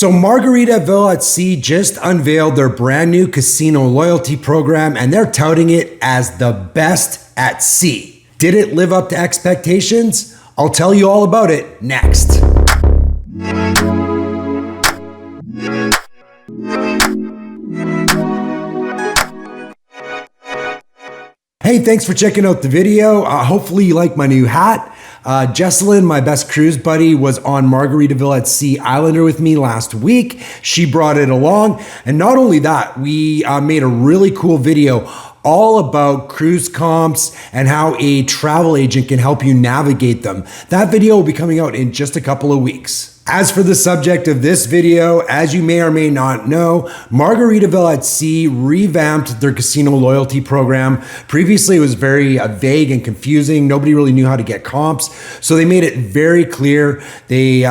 So Margaritaville at Sea just unveiled their brand new casino loyalty program, and they're touting it as the best at sea. Did it live up to expectations? I'll tell you all about it next. Hey, thanks for checking out the video. Hopefully you like my new hat. Jesselyn, my best cruise buddy, was on Margaritaville at Sea Islander with me last week. She brought it along. And not only that, we made a really cool video all about cruise comps and how a travel agent can help you navigate them. That video will be coming out in just a couple of weeks. As for the subject of this video, as you may or may not know, Margaritaville at Sea revamped their casino loyalty program. Previously, it was very vague and confusing. Nobody really knew how to get comps. So they made it very clear. They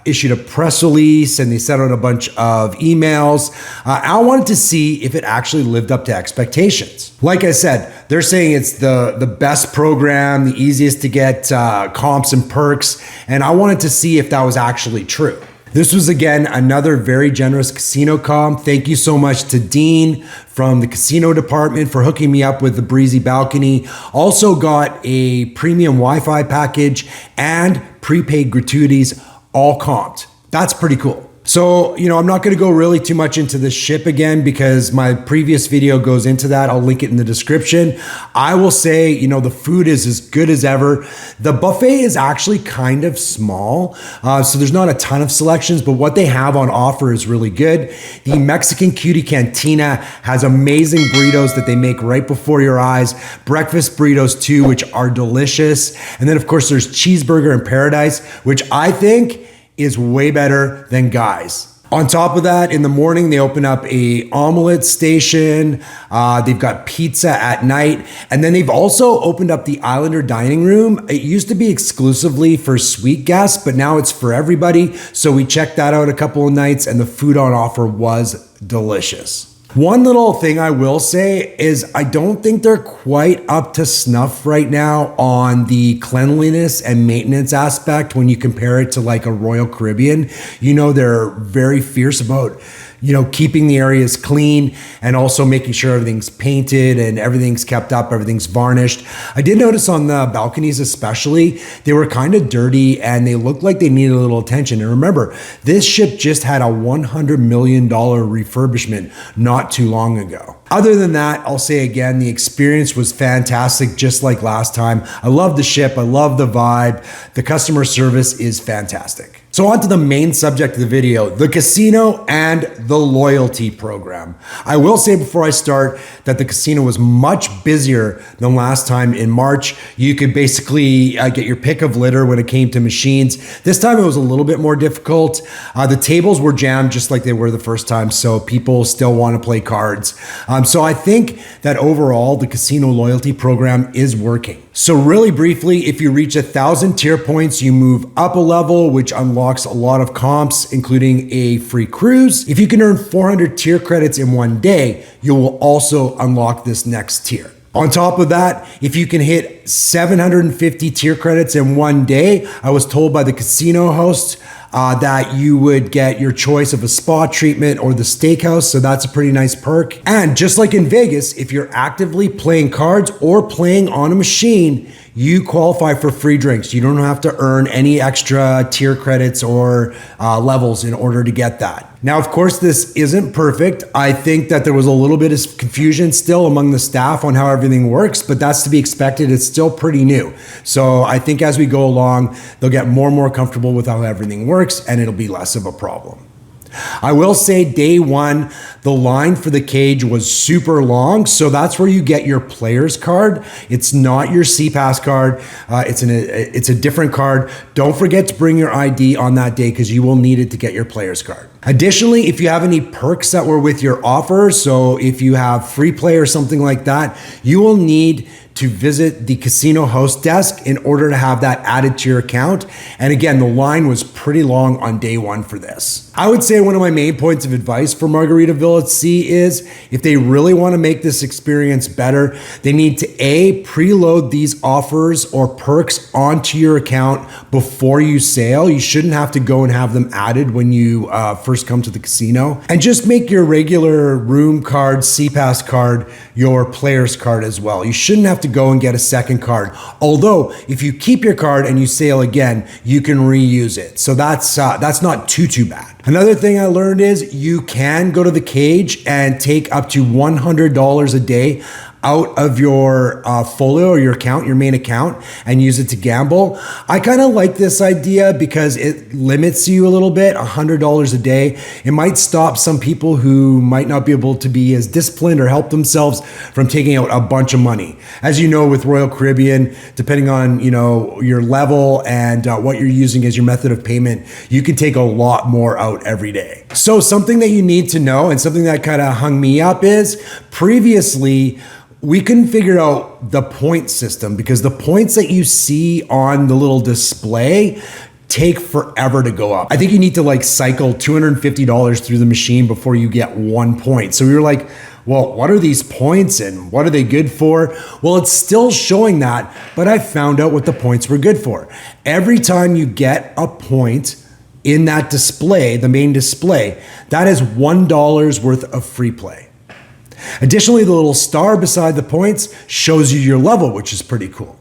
issued a press release and they sent out a bunch of emails. I wanted to see if it actually lived up to expectations. Like I said, they're saying it's the best program, the easiest to get comps and perks, and I wanted to see if that was actually true. This was again another very generous casino comp. Thank you so much to Dean from the casino department for hooking me up with the breezy balcony. Also got a premium Wi-Fi package and prepaid gratuities all comped. That's pretty cool. So, I'm not going to go really too much into this ship again because my previous video goes into that. I'll link it in the description. I will say, the food is as good as ever. The buffet is actually kind of small, so there's not a ton of selections, but what they have on offer is really good. The Mexican Cutie Cantina has amazing burritos that they make right before your eyes. Breakfast burritos too, which are delicious. And then of course there's Cheeseburger in Paradise, which I think is way better than Guy's. On top of that, in the morning, they open up a omelet station. They've got pizza at night. And then they've also opened up the Islander dining room. It used to be exclusively for suite guests, but now it's for everybody. So we checked that out a couple of nights and the food on offer was delicious. One little thing I will say is I don't think they're quite up to snuff right now on the cleanliness and maintenance aspect when you compare it to like a Royal Caribbean. They're very fierce about keeping the areas clean and also making sure everything's painted and everything's kept up, everything's varnished. I did notice on the balconies especially, they were kind of dirty and they looked like they needed a little attention. And remember, this ship just had a $100 million refurbishment not too long ago. Other than that, I'll say again, the experience was fantastic, just like last time. I love the ship. I love the vibe. The customer service is fantastic. So on to the main subject of the video, the casino and the loyalty program. I will say before I start that the casino was much busier than last time in March. You could basically get your pick of litter when it came to machines. This time it was a little bit more difficult. The tables were jammed just like they were the first time, so people still want to play cards. So I think that overall the casino loyalty program is working. So really briefly, if you reach 1,000 tier points, you move up a level, which unlocks a lot of comps, including a free cruise. If you can earn 400 tier credits in one day, you will also unlock this next tier. On top of that, if you can hit 750 tier credits in one day, I was told by the casino host that you would get your choice of a spa treatment or the steakhouse. So that's a pretty nice perk. And just like in Vegas, if you're actively playing cards or playing on a machine, you qualify for free drinks. You don't have to earn any extra tier credits or levels in order to get that. Now, of course, this isn't perfect. I think that there was a little bit of confusion still among the staff on how everything works, but that's to be expected. It's still pretty new. So I think as we go along, they'll get more and more comfortable with how everything works and it'll be less of a problem. I will say day one, the line for the cage was super long. So that's where you get your player's card. It's not your SeaPass card. It's a different card. Don't forget to bring your ID on that day because you will need it to get your player's card. Additionally, if you have any perks that were with your offer, so if you have free play or something like that, you will need to visit the casino host desk in order to have that added to your account. And again, the line was pretty long on day one for this. I would say one of my main points of advice for Margaritaville at Sea is if they really want to make this experience better, they need to preload these offers or perks onto your account before you sail. You shouldn't have to go and have them added when you first come to the casino. And just make your regular room card, SeaPass card, your player's card as well. You shouldn't have to go and get a second card. Although, if you keep your card and you sail again, you can reuse it. So that's not too bad. Another thing I learned is you can go to the cage and take up to $100 a day out of your folio or your account, your main account, and use it to gamble. I kind of like this idea because it limits you a little bit, $100 a day. It might stop some people who might not be able to be as disciplined or help themselves from taking out a bunch of money. As you know, with Royal Caribbean, depending on your level and what you're using as your method of payment, you can take a lot more out every day. So something that you need to know and something that kind of hung me up is previously, we couldn't figure out the point system because the points that you see on the little display take forever to go up. I think you need to cycle $250 through the machine before you get 1 point. So we were like, well, what are these points and what are they good for? Well, it's still showing that, but I found out what the points were good for. Every time you get a point in that display, the main display, that is $1 worth of free play. Additionally, the little star beside the points shows you your level, which is pretty cool.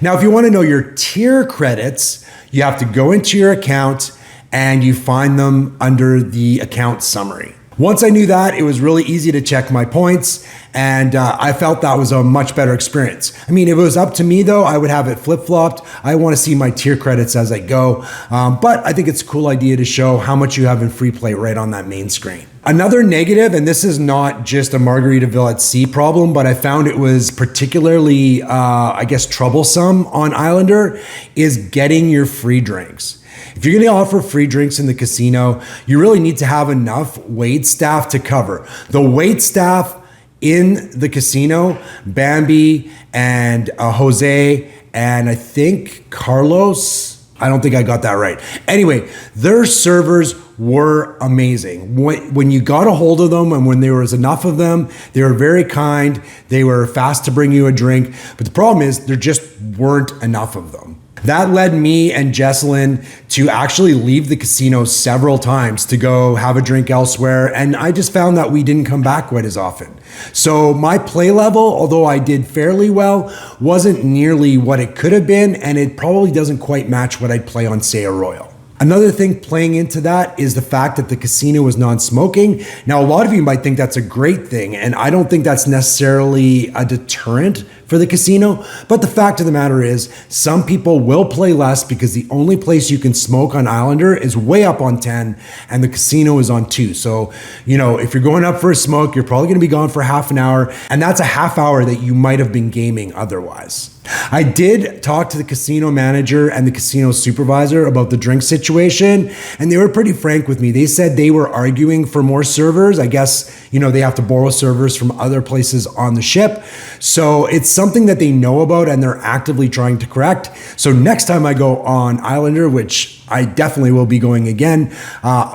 Now, if you want to know your tier credits, you have to go into your account and you find them under the account summary. Once I knew that, it was really easy to check my points, and I felt that was a much better experience. I mean, if it was up to me though, I would have it flip-flopped. I want to see my tier credits as I go, but I think it's a cool idea to show how much you have in free play right on that main screen. Another negative, and this is not just a Margaritaville at Sea problem, but I found it was particularly, troublesome on Islander, is getting your free drinks. If you're going to offer free drinks in the casino, you really need to have enough wait staff to cover. The wait staff in the casino, Bambi and Jose, and I think Carlos, I don't think I got that right. Anyway, their servers were amazing. When you got a hold of them and when there was enough of them, they were very kind. They were fast to bring you a drink. But the problem is there just weren't enough of them. That led me and Jesselyn to actually leave the casino several times to go have a drink elsewhere. And I just found that we didn't come back quite as often. So my play level, although I did fairly well, wasn't nearly what it could have been. And it probably doesn't quite match what I'd play on, say, a Royal. Another thing playing into that is the fact that the casino is non-smoking. Now, a lot of you might think that's a great thing, and I don't think that's necessarily a deterrent for the casino. But the fact of the matter is, some people will play less because the only place you can smoke on Islander is way up on 10, and the casino is on 2. So, if you're going up for a smoke, you're probably going to be gone for half an hour, and that's a half hour that you might have been gaming otherwise. I did talk to the casino manager and the casino supervisor about the drink situation, and they were pretty frank with me. They said they were arguing for more servers. I guess, they have to borrow servers from other places on the ship. So it's something that they know about and they're actively trying to correct. So next time I go on Islander, which I definitely will be going again,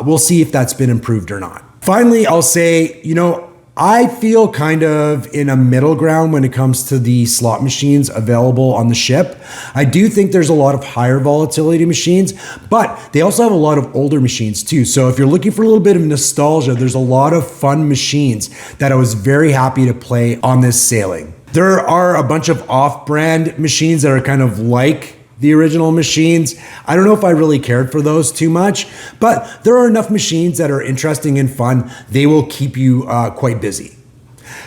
we'll see if that's been improved or not. Finally, I'll say, I feel kind of in a middle ground when it comes to the slot machines available on the ship. I do think there's a lot of higher volatility machines, but they also have a lot of older machines too. So if you're looking for a little bit of nostalgia, there's a lot of fun machines that I was very happy to play on this sailing. There are a bunch of off-brand machines that are kind of like the original machines. I don't know if I really cared for those too much, but there are enough machines that are interesting and fun. They will keep you quite busy.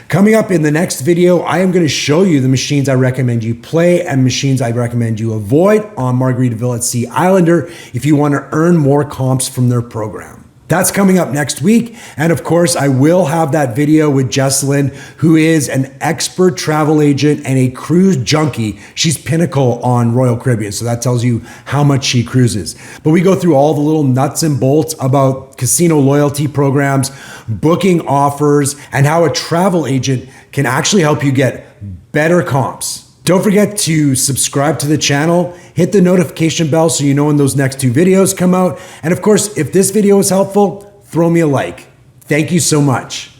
Coming up in the next video, I am going to show you the machines I recommend you play and machines I recommend you avoid on Margaritaville at Sea Islander if you want to earn more comps from their program. That's coming up next week. And of course, I will have that video with Jesselyn, who is an expert travel agent and a cruise junkie. She's pinnacle on Royal Caribbean, so that tells you how much she cruises. But we go through all the little nuts and bolts about casino loyalty programs, booking offers, and how a travel agent can actually help you get better comps. Don't forget to subscribe to the channel, hit the notification bell so you know when those next 2 videos come out. And of course, if this video was helpful, throw me a like. Thank you so much.